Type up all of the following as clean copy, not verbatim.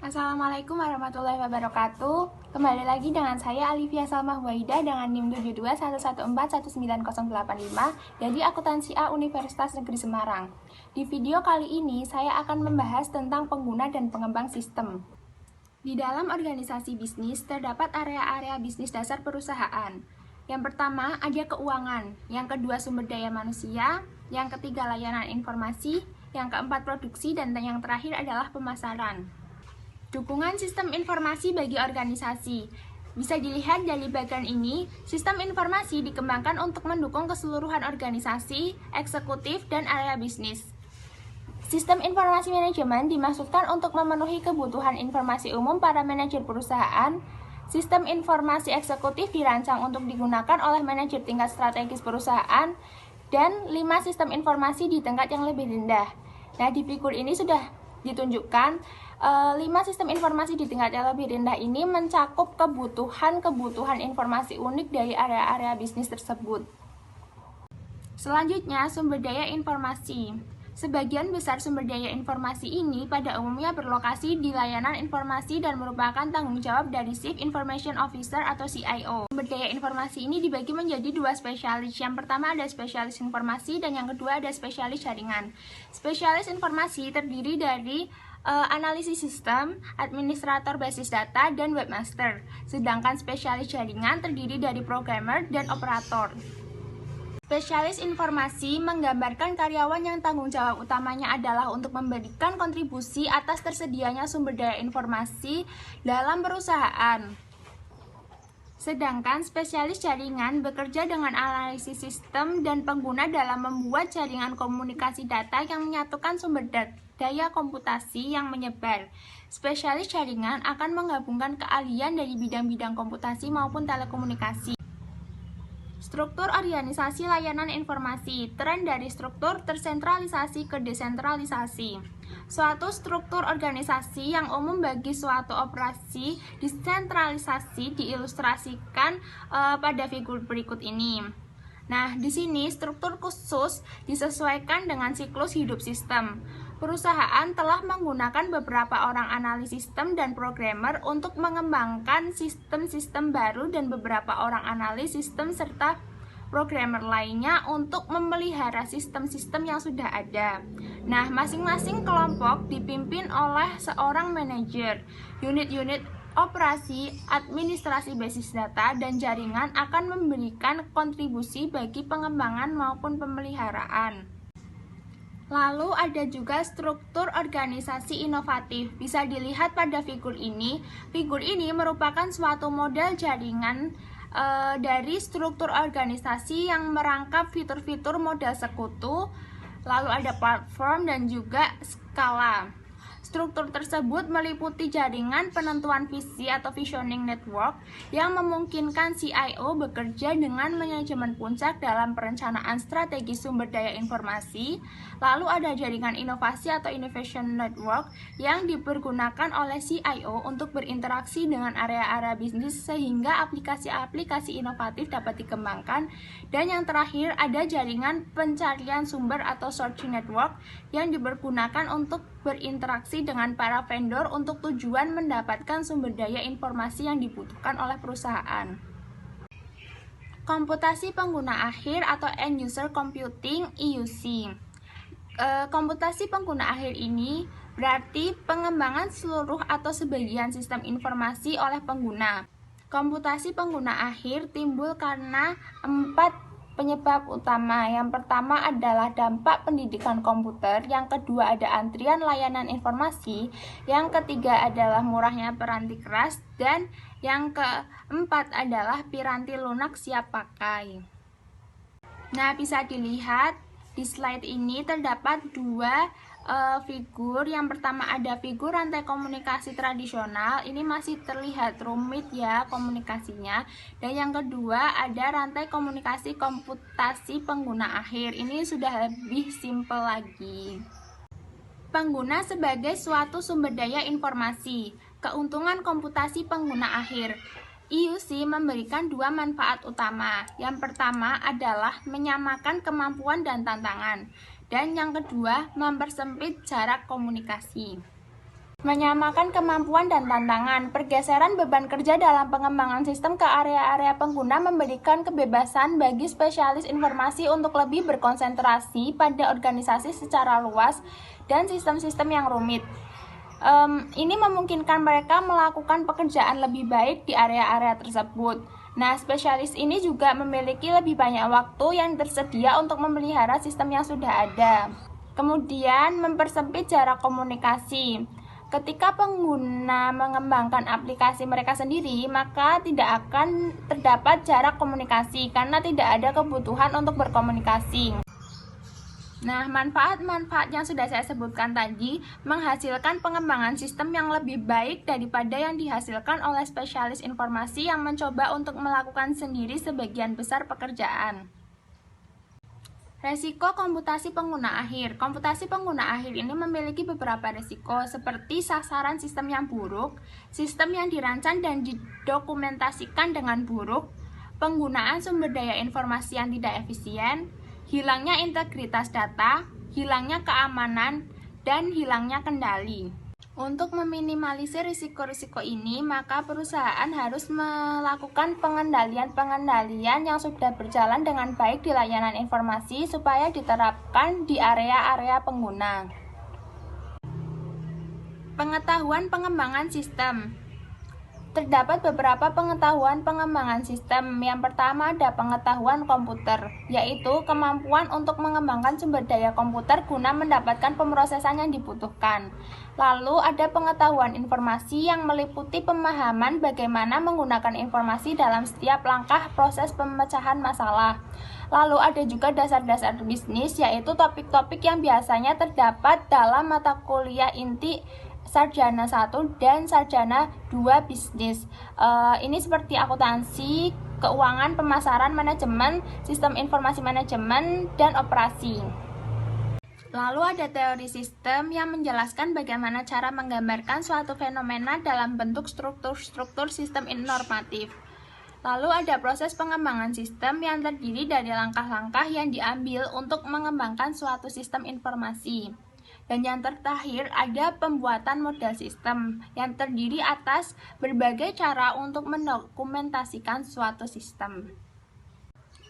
Assalamualaikum warahmatullahi wabarakatuh. Kembali lagi dengan saya Alivia Salmah Waida dengan NIM 7211419085 dari Akuntansi A Universitas Negeri Semarang. Di video kali ini saya akan membahas tentang pengguna dan pengembang sistem. Di dalam organisasi bisnis terdapat area-area bisnis dasar perusahaan. Yang pertama ada keuangan, yang kedua sumber daya manusia, yang ketiga layanan informasi, yang keempat produksi, dan yang terakhir adalah pemasaran. Dukungan sistem informasi bagi organisasi. Bisa dilihat dari bagian ini, sistem informasi dikembangkan untuk mendukung keseluruhan organisasi, eksekutif, dan area bisnis. Sistem informasi manajemen dimaksudkan untuk memenuhi kebutuhan informasi umum para manajer perusahaan. Sistem informasi eksekutif dirancang untuk digunakan oleh manajer tingkat strategis perusahaan, dan 5 sistem informasi di tingkat yang lebih rendah. Nah, di figur ini sudah ditunjukkan 5 sistem informasi di tingkat yang lebih rendah ini mencakup kebutuhan informasi unik dari area-area bisnis tersebut. Selanjutnya, sumber daya informasi. Sebagian besar sumber daya informasi ini pada umumnya berlokasi di layanan informasi dan merupakan tanggung jawab dari Chief Information Officer atau CIO. Sumber daya informasi ini dibagi menjadi 2 spesialis. Yang pertama ada spesialis informasi dan yang kedua ada spesialis jaringan. Spesialis informasi terdiri dari analisis sistem, administrator basis data, dan webmaster. Sedangkan spesialis jaringan terdiri dari programmer dan operator. Spesialis informasi menggambarkan karyawan yang tanggung jawab utamanya adalah untuk memberikan kontribusi atas tersedianya sumber daya informasi dalam perusahaan. Sedangkan spesialis jaringan bekerja dengan analisis sistem dan pengguna dalam membuat jaringan komunikasi data yang menyatukan sumber daya komputasi yang menyebar. Spesialis jaringan akan menggabungkan keahlian dari bidang-bidang komputasi maupun telekomunikasi. Struktur organisasi layanan informasi, tren dari struktur tersentralisasi ke desentralisasi. Suatu struktur organisasi yang umum bagi suatu operasi desentralisasi diilustrasikan pada figur berikut ini. Nah, di sini struktur khusus disesuaikan dengan siklus hidup sistem. Perusahaan telah menggunakan beberapa orang analis sistem dan programmer untuk mengembangkan sistem-sistem baru dan beberapa orang analis sistem serta programmer lainnya untuk memelihara sistem-sistem yang sudah ada. Nah, masing-masing kelompok dipimpin oleh seorang manajer. Unit-unit operasi, administrasi basis data, dan jaringan akan memberikan kontribusi bagi pengembangan maupun pemeliharaan. Lalu ada juga struktur organisasi inovatif. Bisa dilihat pada figur ini. Figur ini merupakan suatu model jaringan dari struktur organisasi yang merangkap fitur-fitur model sekutu. Lalu ada platform dan juga skala. Struktur tersebut meliputi jaringan penentuan visi atau visioning network yang memungkinkan CIO bekerja dengan manajemen puncak dalam perencanaan strategi sumber daya informasi. Lalu ada jaringan inovasi atau innovation network yang dipergunakan oleh CIO untuk berinteraksi dengan area-area bisnis sehingga aplikasi-aplikasi inovatif dapat dikembangkan. Dan yang terakhir ada jaringan pencarian sumber atau searching network yang dipergunakan untuk berinteraksi dengan para vendor untuk tujuan mendapatkan sumber daya informasi yang dibutuhkan oleh perusahaan. Komputasi pengguna akhir atau end user computing (EUC). Komputasi pengguna akhir ini berarti pengembangan seluruh atau sebagian sistem informasi oleh pengguna. Komputasi pengguna akhir timbul karena 4 penyebab utama. Yang pertama adalah dampak pendidikan komputer, yang kedua ada antrian layanan informasi, yang ketiga adalah murahnya piranti keras, dan yang keempat adalah piranti lunak siap pakai. Nah, bisa dilihat di slide ini terdapat 2 figur. Yang pertama ada figur rantai komunikasi tradisional, ini masih terlihat rumit ya komunikasinya. Dan yang kedua ada rantai komunikasi komputasi pengguna akhir, ini sudah lebih simpel lagi. Pengguna sebagai suatu sumber daya informasi. Keuntungan komputasi pengguna akhir. EUC memberikan 2 manfaat utama. Yang pertama adalah menyamakan kemampuan dan tantangan. Dan yang kedua, mempersempit jarak komunikasi. Menyamakan kemampuan dan tantangan. Pergeseran beban kerja dalam pengembangan sistem ke area-area pengguna memberikan kebebasan bagi spesialis informasi untuk lebih berkonsentrasi pada organisasi secara luas dan sistem-sistem yang rumit. Ini memungkinkan mereka melakukan pekerjaan lebih baik di area-area tersebut. Nah, spesialis ini juga memiliki lebih banyak waktu yang tersedia untuk memelihara sistem yang sudah ada. Kemudian, mempersempit jarak komunikasi. Ketika pengguna mengembangkan aplikasi mereka sendiri, maka tidak akan terdapat jarak komunikasi karena tidak ada kebutuhan untuk berkomunikasi. Nah, manfaat-manfaat yang sudah saya sebutkan tadi menghasilkan pengembangan sistem yang lebih baik daripada yang dihasilkan oleh spesialis informasi yang mencoba untuk melakukan sendiri sebagian besar pekerjaan. Resiko komputasi pengguna akhir. Komputasi pengguna akhir ini memiliki beberapa resiko seperti sasaran sistem yang buruk, sistem yang dirancang dan didokumentasikan dengan buruk, penggunaan sumber daya informasi yang tidak efisien, hilangnya integritas data, hilangnya keamanan, dan hilangnya kendali. Untuk meminimalisir risiko-risiko ini, maka perusahaan harus melakukan pengendalian-pengendalian yang sudah berjalan dengan baik di layanan informasi supaya diterapkan di area-area pengguna. Pengetahuan pengembangan sistem. Terdapat beberapa pengetahuan pengembangan sistem. Yang pertama ada pengetahuan komputer, yaitu kemampuan untuk mengembangkan sumber daya komputer guna mendapatkan pemrosesan yang dibutuhkan. Lalu ada pengetahuan informasi yang meliputi pemahaman bagaimana menggunakan informasi dalam setiap langkah proses pemecahan masalah. Lalu ada juga dasar-dasar bisnis, yaitu topik-topik yang biasanya terdapat dalam mata kuliah inti sarjana 1 dan sarjana 2 bisnis. Ini seperti akuntansi, keuangan, pemasaran, manajemen, sistem informasi manajemen, dan operasi. Lalu ada teori sistem yang menjelaskan bagaimana cara menggambarkan suatu fenomena dalam bentuk struktur-struktur sistem normatif. Lalu ada proses pengembangan sistem yang terdiri dari langkah-langkah yang diambil untuk mengembangkan suatu sistem informasi. Dan yang terakhir ada pembuatan model sistem yang terdiri atas berbagai cara untuk mendokumentasikan suatu sistem.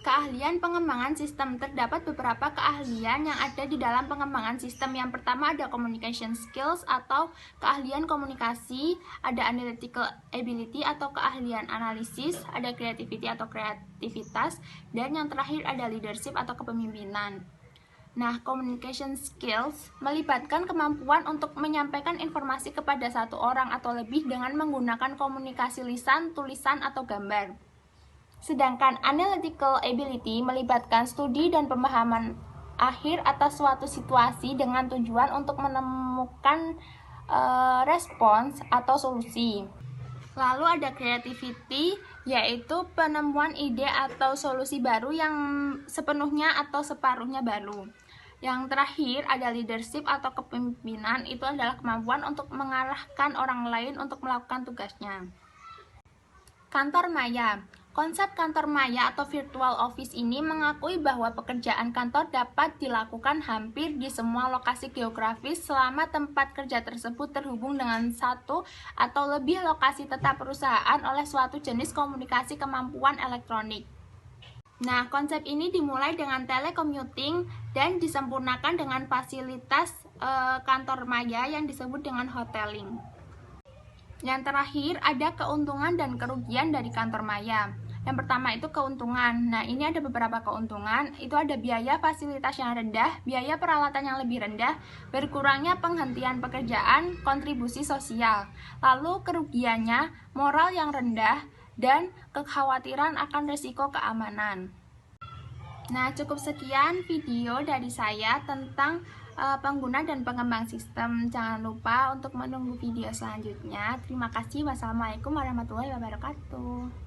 Keahlian pengembangan sistem. Terdapat beberapa keahlian yang ada di dalam pengembangan sistem. Yang pertama ada communication skills atau keahlian komunikasi, ada analytical ability atau keahlian analisis, ada creativity atau kreativitas, dan yang terakhir ada leadership atau kepemimpinan. Nah, communication skills melibatkan kemampuan untuk menyampaikan informasi kepada satu orang atau lebih dengan menggunakan komunikasi lisan, tulisan, atau gambar. Sedangkan analytical ability melibatkan studi dan pemahaman akhir atas suatu situasi dengan tujuan untuk menemukan respons atau solusi. Lalu ada creativity, yaitu penemuan ide atau solusi baru yang sepenuhnya atau separuhnya baru. Yang terakhir ada leadership atau kepemimpinan, itu adalah kemampuan untuk mengarahkan orang lain untuk melakukan tugasnya. Kantor maya. Konsep kantor maya atau virtual office ini mengakui bahwa pekerjaan kantor dapat dilakukan hampir di semua lokasi geografis selama tempat kerja tersebut terhubung dengan satu atau lebih lokasi tetap perusahaan oleh suatu jenis komunikasi kemampuan elektronik. Nah, konsep ini dimulai dengan telecommuting dan disempurnakan dengan fasilitas kantor maya yang disebut dengan hoteling. Yang terakhir ada keuntungan dan kerugian dari kantor maya. Yang pertama itu keuntungan. Nah, ini ada beberapa keuntungan. Itu ada biaya fasilitas yang rendah, biaya peralatan yang lebih rendah, berkurangnya penghentian pekerjaan, kontribusi sosial. Lalu kerugiannya moral yang rendah dan kekhawatiran akan risiko keamanan. Nah, cukup sekian video dari saya tentang pengguna dan pengembang sistem. Jangan lupa untuk menunggu video selanjutnya. Terima kasih. Wassalamualaikum warahmatullahi wabarakatuh.